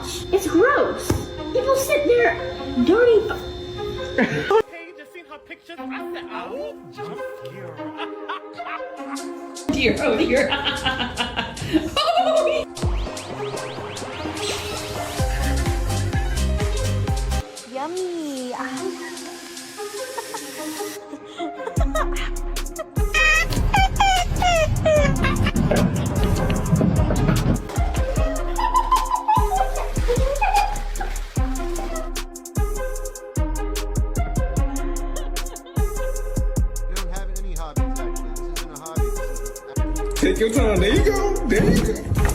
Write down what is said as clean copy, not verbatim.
gosh, it's gross. People sit there, dirty. Hey, just seen her pictures. I said, oh, jump here. Dear, oh dear. Oh, Yummy. We don't have any hobbies, actually. This isn't a hobby. This is Take your time. There you go. There you go.